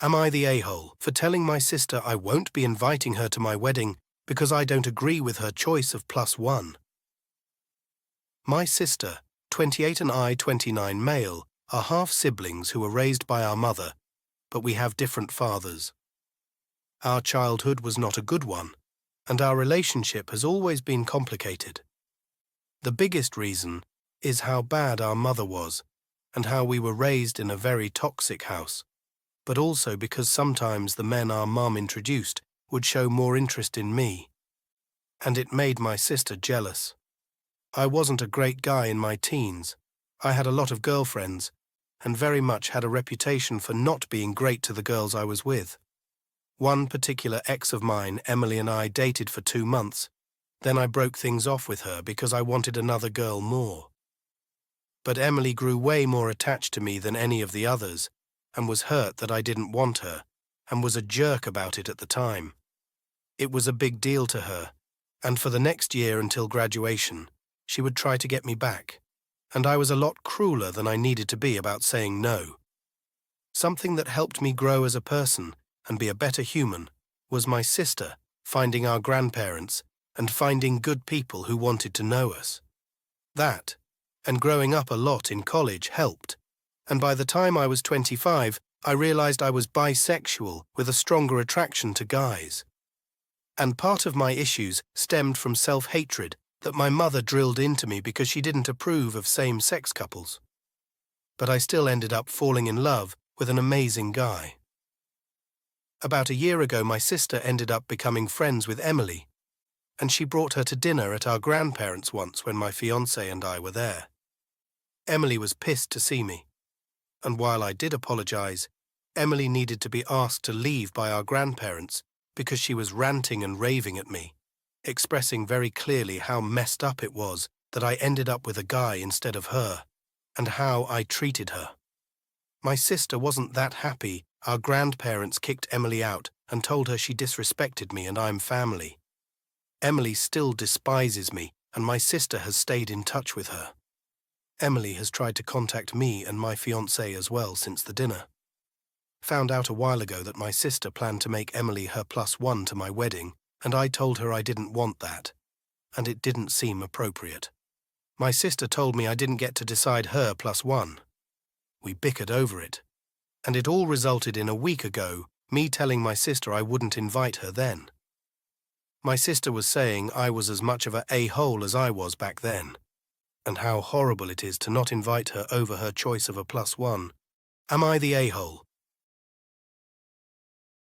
Am I the a-hole for telling my sister I won't be inviting her to my wedding because I don't agree with her choice of +1? My sister, 28, and I, 29 male, are half-siblings who were raised by our mother, but we have different fathers. Our childhood was not a good one, and our relationship has always been complicated. The biggest reason is how bad our mother was, and how we were raised in a very toxic house, but also because sometimes the men our mum introduced would show more interest in me, and it made my sister jealous. I wasn't a great guy in my teens. I had a lot of girlfriends, and very much had a reputation for not being great to the girls I was with. One particular ex of mine, Emily, and I dated for 2 months. Then I broke things off with her because I wanted another girl more. But Emily grew way more attached to me than any of the others, and was hurt that I didn't want her, and was a jerk about it at the time. It was a big deal to her, and for the next year until graduation, she would try to get me back, and I was a lot crueler than I needed to be about saying no. Something that helped me grow as a person and be a better human was my sister finding our grandparents and finding good people who wanted to know us. That, and growing up a lot in college, helped, and by the time I was 25, I realized I was bisexual with a stronger attraction to guys. And part of my issues stemmed from self-hatred that my mother drilled into me because she didn't approve of same-sex couples. But I still ended up falling in love with an amazing guy. About a year ago, my sister ended up becoming friends with Emily, and she brought her to dinner at our grandparents' once when my fiancé and I were there. Emily was pissed to see me, and while I did apologize, Emily needed to be asked to leave by our grandparents because she was ranting and raving at me, expressing very clearly how messed up it was that I ended up with a guy instead of her, and how I treated her. My sister wasn't that happy. Our grandparents kicked Emily out and told her she disrespected me and I'm family. Emily still despises me, and my sister has stayed in touch with her. Emily has tried to contact me and my fiancé as well since the dinner. Found out a while ago that my sister planned to make Emily her +1 to my wedding, and I told her I didn't want that, and it didn't seem appropriate. My sister told me I didn't get to decide her +1. We bickered over it, and it all resulted in a week ago me telling my sister I wouldn't invite her then. My sister was saying I was as much of a a-hole as I was back then, and how horrible it is to not invite her over her choice of a +1. Am I the a-hole